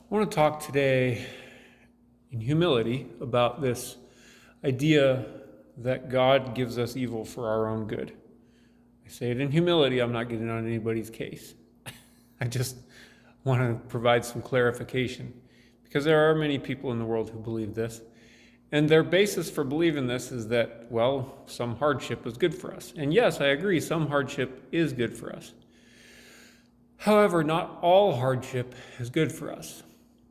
I want to talk today in humility about this idea that God gives us evil for our own good. I say it in humility, I'm not getting on anybody's case. I just want to provide some clarification because there are many people in the world who believe this. And their basis for believing this is that, well, some hardship is good for us. And yes, I agree, some hardship is good for us. However, not all hardship is good for us.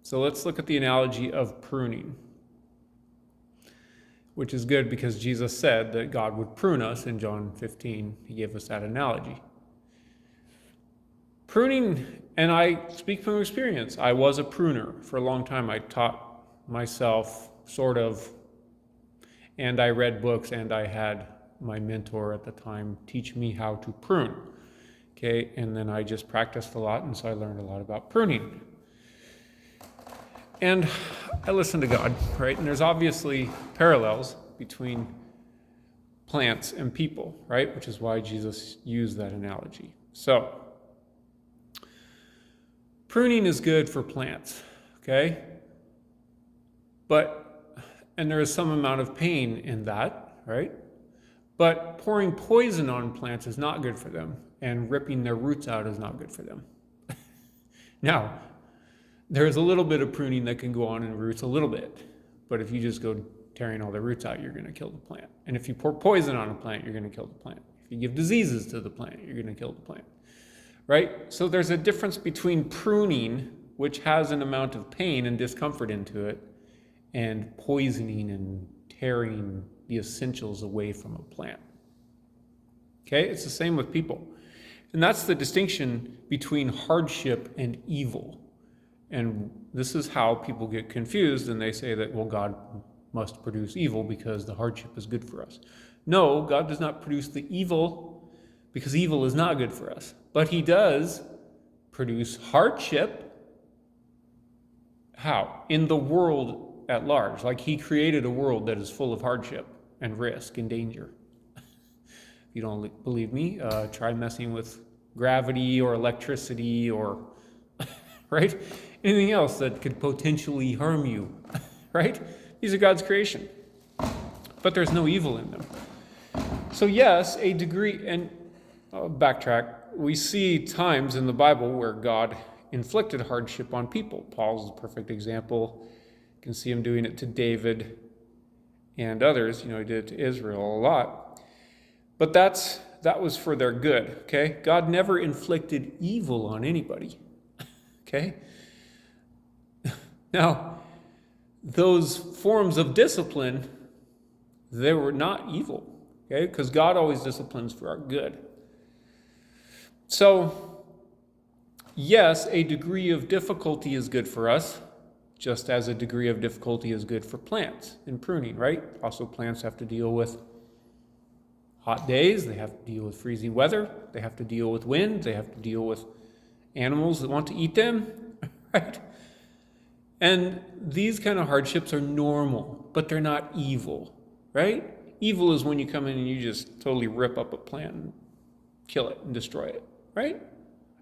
So let's look at the analogy of pruning, which is good because Jesus said that God would prune us in John 15. He gave us that analogy. Pruning, and I speak from experience, I was a pruner for a long time. I taught myself, sort of, and I read books, and I had my mentor at the time teach me how to prune. Okay, and then I just practiced a lot, and so I learned a lot about pruning. And I listen to God, right? And there's obviously parallels between plants and people, right? Which is why Jesus used that analogy. So, pruning is good for plants, okay? And there is some amount of pain in that, right? But pouring poison on plants is not good for them, and ripping their roots out is not good for them. Now, there's a little bit of pruning that can go on in roots, a little bit. But if you just go tearing all the roots out, you're going to kill the plant. And if you pour poison on a plant, you're going to kill the plant. If you give diseases to the plant, you're going to kill the plant. Right? So there's a difference between pruning, which has an amount of pain and discomfort into it, and poisoning and tearing the essentials away from a plant. Okay? It's the same with people. And that's the distinction between hardship and evil. And this is how people get confused, and they say that, well, God must produce evil because the hardship is good for us. No, God does not produce the evil because evil is not good for us. But he does produce hardship. How? In the world at large. Like he created a world that is full of hardship and risk and danger. If you don't believe me, try messing with gravity or electricity or, right? Anything else that could potentially harm you, right? These are God's creation. But there's no evil in them. So yes, a degree, and I'll backtrack, we see times in the Bible where God inflicted hardship on people. Paul's a perfect example. You can see him doing it to David and others. He did it to Israel a lot. But that was for their good, okay? God never inflicted evil on anybody, okay? Now, those forms of discipline, they were not evil, okay? Because God always disciplines for our good. So, yes, a degree of difficulty is good for us, just as a degree of difficulty is good for plants in pruning, right? Also, plants have to deal with hot days, they have to deal with freezing weather, they have to deal with wind, they have to deal with animals that want to eat them, right? And these kind of hardships are normal, but they're not evil, right? Evil is when you come in and you just totally rip up a plant and kill it and destroy it, right?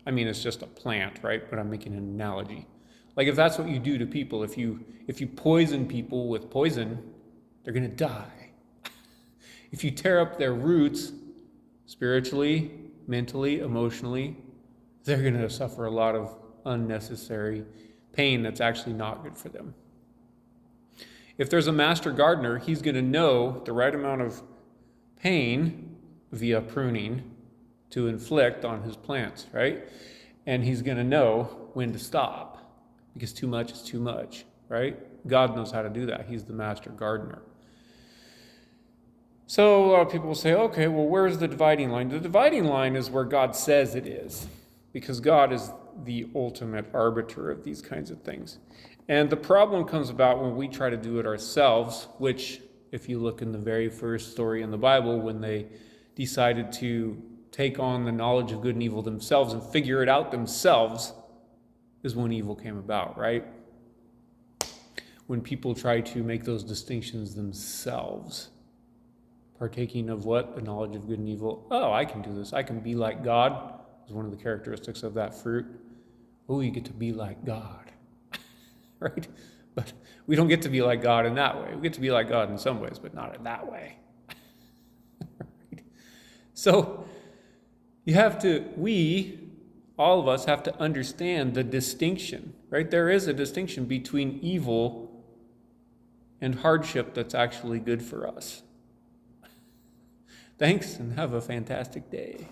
I mean, it's just a plant, right? But I'm making an analogy. Like if that's what you do to people, if you poison people with poison, they're going to die. If you tear up their roots spiritually, mentally, emotionally, they're going to suffer a lot of unnecessary pain that's actually not good for them. If there's a master gardener, he's going to know the right amount of pain via pruning to inflict on his plants, right? And he's going to know when to stop because too much is too much, right? God knows how to do that. He's the master gardener. So a lot of people will say, okay, well, where's the dividing line? The dividing line is where God says it is, because God is the ultimate arbiter of these kinds of things. And the problem comes about when we try to do it ourselves, which, if you look in the very first story in the Bible, when they decided to take on the knowledge of good and evil themselves and figure it out themselves, is when evil came about, right? When people try to make those distinctions themselves. Partaking of what? The knowledge of good and evil. Oh, I can do this. I can be like God. Is one of the characteristics of that fruit. Oh, you get to be like God. right? But we don't get to be like God in that way. We get to be like God in some ways, but not in that way. Right? So all of us have to understand the distinction, right? There is a distinction between evil and hardship that's actually good for us. Thanks, and have a fantastic day.